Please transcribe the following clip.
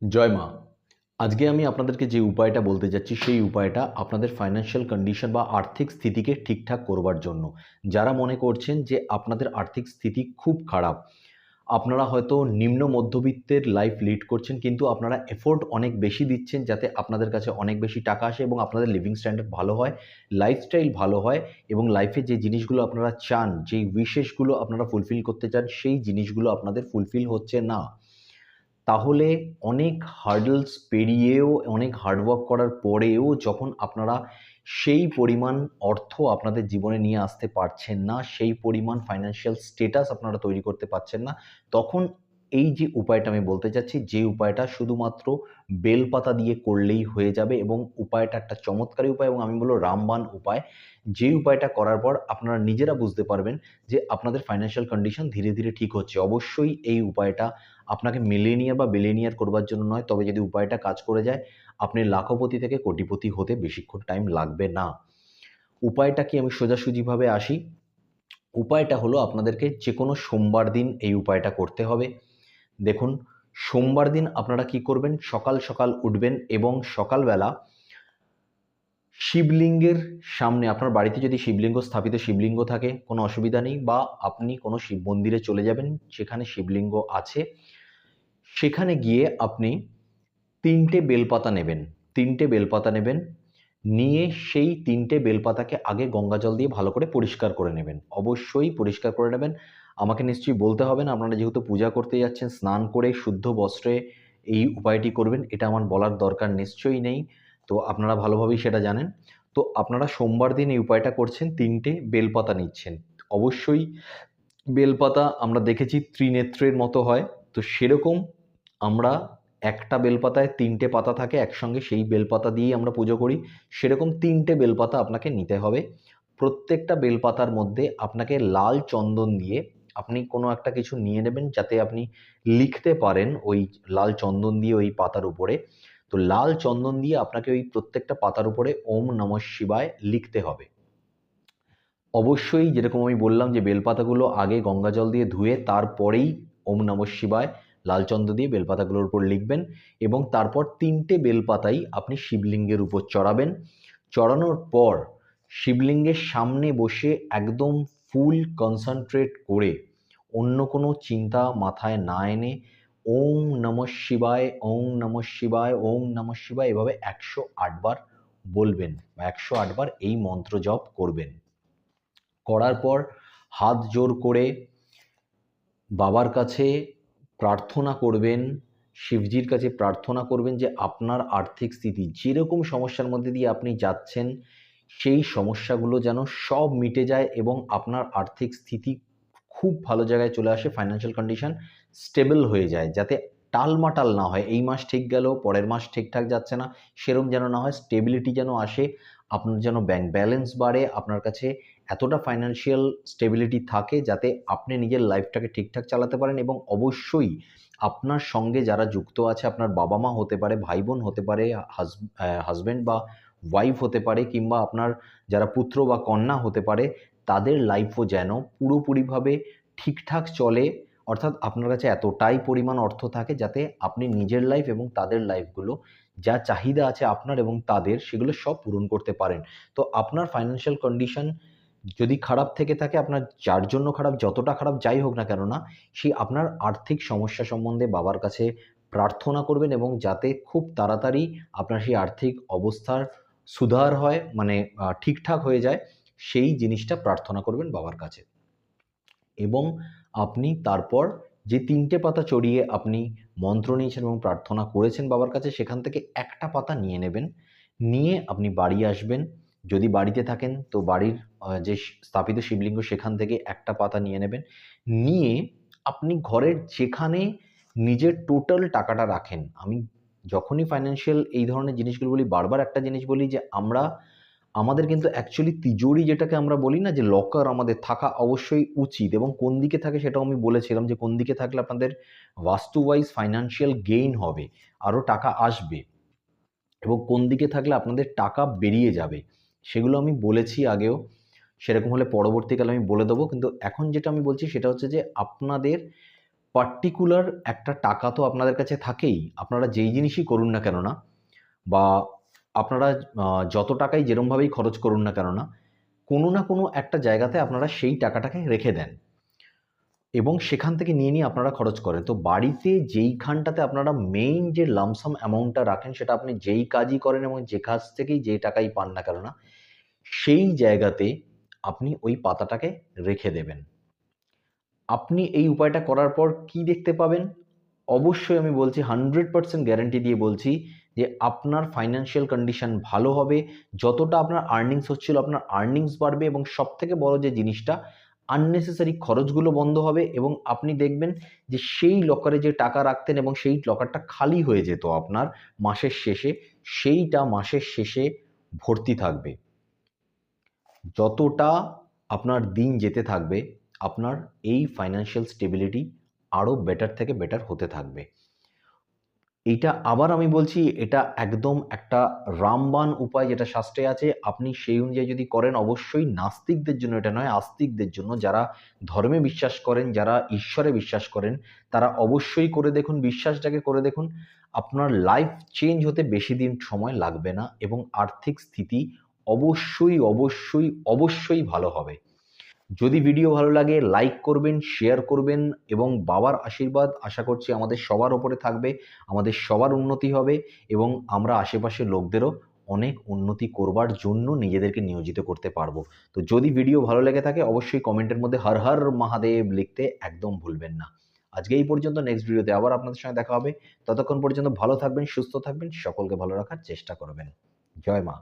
জয় মা। আজকে আমি আপনাদেরকে যে উপায়টা বলতে যাচ্ছি সেই উপায়টা আপনাদের ফাইন্যান্সিয়াল কন্ডিশন বা আর্থিক স্থিতিকে ঠিকঠাক করবার জন্য। যারা মনে করছেন যে আপনাদের আর্থিক স্থিতি খুব খারাপ, আপনারা হয়তো নিম্ন মধ্যবিত্তের লাইফ লিড করছেন, কিন্তু আপনারা এফোর্ট অনেক বেশি দিচ্ছেন যাতে আপনাদের কাছে অনেক বেশি টাকা আসে এবং আপনাদের লিভিং স্ট্যান্ডার্ড ভালো হয়, লাইফস্টাইল ভালো হয় এবং লাইফে যে জিনিসগুলো আপনারা চান, যেই উইশেসগুলো আপনারা ফুলফিল করতে চান সেই জিনিসগুলো আপনাদের ফুলফিল হচ্ছে না। তাহলে অনেক হার্ডলস পেরিয়েও, অনেক হার্ডওয়ার্ক করার পরেও যখন আপনারা সেই পরিমাণ অর্থ আপনাদের জীবনে নিয়ে আসতে পারছেন না, সেই পরিমাণ ফাইন্যান্সিয়াল স্ট্যাটাস আপনারা তৈরি করতে পারছেন না, তখন এই যে উপায়টা আমি বলতে চাচ্ছি, যে উপায়টা শুধুমাত্র বেলপাতা দিয়ে করলেই হয়ে যাবে এবং উপায়টা একটা চমৎকারী উপায় এবং আমি বলবো রামবাণ উপায়। যে উপায়টা করার পর আপনারা নিজেরা বুঝতে পারবেন যে আপনাদের ফাইন্যান্সিয়াল কন্ডিশন ধীরে ধীরে ঠিক হচ্ছে। অবশ্যই এই উপায়টা আপনাকে মিলেনিয়ার বা বিলিনিয়ার করবার জন্য নয়, তবে যদি উপায়টা কাজ করে যায় আপনি লাখপতি থেকে কোটিপতি হতে বেশিক্ষণ টাইম লাগবে না। উপায়টা কি, আমি সোজাসুজিভাবে আসি। উপায়টা হলো আপনাদেরকে যে কোনো সোমবার দিন এই উপায়টা করতে হবে। দেখুন, সোমবার দিন আপনারা কি করবেন, সকাল সকাল উঠবেন এবং সকালবেলা শিবলিঙ্গের সামনে, আপনার বাড়িতে যদি শিবলিঙ্গ স্থাপিত শিবলিঙ্গ থাকে কোনো অসুবিধা নেই, বা আপনি কোনো শিব মন্দিরে চলে যাবেন যেখানে শিবলিঙ্গ আছে, সেখানে গিয়ে আপনি ৩টে বেলপাতা নেবেন। ৩টে বেলপাতা নেবেন, নিয়ে সেই ৩টে বেলপাতাকে আগে গঙ্গা জল দিয়ে ভালো করে পরিষ্কার করে নেবেন। অবশ্যই পরিষ্কার করে নেবেন। আমাকে নিশ্চয়ই বলতে হবে না, আপনারা যেহেতু পূজা করতে যাচ্ছেন, স্নান করে শুদ্ধ বস্ত্রে এই উপায়টি করবেন, এটা আমার বলার দরকার নিশ্চয়ই নেই। তো আপনারা ভালোভাবেই সেটা জানেন। তো আপনারা সোমবার দিন এই উপায়টা করছেন, ৩টে বেলপাতা নিচ্ছেন। অবশ্যই বেলপাতা আমরা দেখেছি ত্রিনেত্রের মতো হয়, তো সেরকম আমরা একটা বেলপাতায় ৩টে পাতা থাকে একসঙ্গে, সেই বেলপাতা দিয়েই আমরা পুজো করি। সেরকম ৩টে বেলপাতা আপনাকে নিতে হবে। প্রত্যেকটা বেলপাতার মধ্যে আপনাকে লাল চন্দন দিয়ে আপনি কোনো একটা কিছু নিয়ে নেবেন যাতে আপনি লিখতে পারেন ওই লাল চন্দন দিয়ে ওই পাতার উপরে। তো লাল চন্দন দিয়ে আপনাকে ওই প্রত্যেকটা পাতার উপরে ওম নমঃ শিবায় লিখতে হবে। অবশ্যই যেরকম আমি বললাম যে বেলপাতাগুলো আগে গঙ্গা জল দিয়ে ধুয়ে তারপরেই ওম নমঃ শিবায় লাল চন্দন দিয়ে বেলপাতাগুলোর উপর লিখবেন এবং তারপর ৩টে বেলপাতাই আপনি শিবলিঙ্গের উপর চড়াবেন। চড়ানোর পর শিবলিঙ্গের সামনে বসে একদম ফুল কনসেন্ট্রেট করে, অন্য কোনো চিন্তা মাথায় না এনে ওম নমঃ শিবায়, ওম নমঃ শিবায়, ওম নমঃ শিবায় এভাবে ১০৮ বার বলবেন বা ১০৮ বার এই মন্ত্র জপ করবেন। করার পর হাত জোড় করে বাবার কাছে প্রার্থনা করবেন, শিবজির কাছে প্রার্থনা করবেন যে আপনার আর্থিক স্থিতি যেরকম সমস্যার মধ্যে দিয়ে আপনি যাচ্ছেন, সেই সমস্যাগুলো যেন সব মিটে যায় এবং আপনার আর্থিক স্থিতি খুব ভালো জায়গায় চলে আসে, ফাইন্যান্সিয়াল কন্ডিশন স্টেবল হয়ে যায়, যাতে টালমাটাল না হয়। এই মাস ঠিক গেল, পরের মাস ঠিকঠাক যাচ্ছে না, সেরকম যেন না হয়, স্টেবিলিটি যেন আসে, আপনার যেন ব্যাংক ব্যালেন্স বাড়ে, আপনার কাছে এতটা ফাইন্যান্সিয়াল স্টেবিলিটি থাকে যাতে আপনি নিজের লাইফটাকে ঠিকঠাক চালাতে পারেন এবং অবশ্যই আপনার সঙ্গে যারা যুক্ত আছে, আপনার বাবা মা হতে পারে, ভাই বোন হতে পারে, হাজব্যান্ড বা ওয়াইফ হতে পারে, কিংবা আপনার যারা পুত্র বা কন্যা হতে পারে, তাদের লাইফও যেন পুরোপুরিভাবে ঠিকঠাক চলে। অর্থাৎ আপনার কাছে এতটাই পরিমাণ অর্থ থাকে যাতে আপনি নিজের লাইফ এবং তাদের লাইফগুলো, যা চাহিদা আছে আপনার এবং তাদের, সেগুলো সব পূরণ করতে পারেন। তো আপনার ফাইন্যান্সিয়াল কন্ডিশন যদি খারাপ থেকে থাকে, আপনার যার জন্য খারাপ, যতটা খারাপ যাই হোক না কেন না, সেই আপনার আর্থিক সমস্যা সম্বন্ধে বাবার কাছে প্রার্থনা করবেন এবং যাতে খুব তাড়াতাড়ি আপনার সেই আর্থিক অবস্থার সুধার হয়, মানে ঠিকঠাক হয়ে যায়, সেই জিনিসটা প্রার্থনা করবেন বাবার কাছে। এবং আপনি তারপর যে ৩টে পাতা চড়িয়ে আপনি মন্ত্র নিয়েছেন এবং প্রার্থনা করেছেন বাবার কাছে, সেখান থেকে একটা পাতা নিয়ে নেবেন। নিয়ে আপনি বাড়ি আসবেন। যদি বাড়িতে থাকেন তো বাড়ির যে স্থাপিত শিবলিঙ্গ সেখান থেকে একটা পাতা নিয়ে নেবেন। নিয়ে আপনি ঘরের যেখানে নিজের টোটাল টাকাটা রাখেন, আমি যখনই ফাইন্যান্সিয়াল এই ধরনের জিনিসগুলো বলি, বারবার একটা জিনিস বলি যে আমাদের কিন্তু অ্যাকচুয়ালি তিজোরি যেটাকে আমরা বলি না, যে লকার আমাদের থাকা অবশ্যই উচিত, এবং কোন দিকে থাকে সেটাও আমি বলেছিলাম যে কোন দিকে থাকলে আপনাদের বাস্তু ওয়াইজ ফাইন্যান্সিয়াল গেইন হবে, আরও টাকা আসবে, এবং কোন দিকে থাকলে আপনাদের টাকা বেরিয়ে যাবে, সেগুলো আমি বলেছি আগেও। সেরকম হলে পরবর্তীকালে আমি বলে দেবো, কিন্তু এখন যেটা আমি বলছি সেটা হচ্ছে যে আপনাদের পার্টিকুলার একটা টাকা তো আপনাদের কাছে থাকেই, আপনারা যেই জিনিসই করুন না কেন না, বা আপনারা যত টাকাই যেরমভাবেই খরচ করুন না কেন না, কোনো না কোনো একটা জায়গাতে আপনারা সেই টাকাটাকে রেখে দেন এবং সেখান থেকে নিয়ে নিয়ে আপনারা খরচ করেন। তো বাড়িতে যেইখানটাতে আপনারা মেইন যে লামসাম অ্যামাউন্টটা রাখেন, সেটা আপনি যেই কাজই করেন এবং যে কাজ থেকেই যে টাকাই পান না কেন না, সেই জায়গাতে আপনি ওই পাতাটাকে রেখে দেবেন। আপনি এই উপায়টা করার পর কি দেখতে পাবেন? অবশ্যই আমি বলছি, 100% গ্যারান্টি দিয়ে বলছি যে আপনার ফাইন্যান্সিয়াল কন্ডিশন ভালো হবে। যতটা আপনার আর্নিংস হচ্ছিল, আপনার আর্নিংস বাড়বে এবং সবথেকে বড় যে জিনিসটা, আননেসেসারি খরচগুলো বন্ধ হবে এবং আপনি দেখবেন যে সেই লকারে যে টাকা রাখতেন এবং সেই লকারটা খালি হয়ে যেত আপনার মাসের শেষে, সেইটা মাসের শেষে ভর্তি থাকবে। যতটা আপনার দিন যেতে থাকবে, আপনার এই ফাইন্যান্সিয়াল স্টেবিলিটি আরও বেটার থেকে বেটার হতে থাকবে। এইটা আবার আমি বলছি, এটা একদম একটা রামবাণ উপায় যেটা শাস্ত্রে আছে। আপনি সেই অনুযায়ী যদি করেন, অবশ্যই নাস্তিকদের জন্য এটা নয়, আস্তিকদের জন্য, যারা ধর্মে বিশ্বাস করেন, যারা ঈশ্বরে বিশ্বাস করেন, তারা অবশ্যই করে দেখুন, বিশ্বাসটাকে করে দেখুন। আপনার লাইফ চেঞ্জ হতে বেশি দিন সময় লাগবে না এবং আর্থিক স্থিতি অবশ্যই অবশ্যই অবশ্যই ভালো হবে। যদি ভিডিও ভালো লাগে লাইক করবেন, শেয়ার করবেন এবং বাবার আশীর্বাদ আশা করছি আমাদের সবার ওপরে থাকবে। আমাদের সবার উন্নতি হবে এবং আমরা আশেপাশের লোকদেরও অনেক উন্নতি করবার জন্য নিজেদেরকে নিয়োজিত করতে পারবো। তো যদি ভিডিও ভালো লেগে থাকে, অবশ্যই কমেন্টের মধ্যে হর হর মহাদেব লিখতে একদম ভুলবেন না। আজকে এই পর্যন্ত, নেক্সট ভিডিওতে আবার আপনাদের সঙ্গে দেখা হবে। ততক্ষণ পর্যন্ত ভালো থাকবেন, সুস্থ থাকবেন, সকলকে ভালো রাখার চেষ্টা করবেন। জয় মা।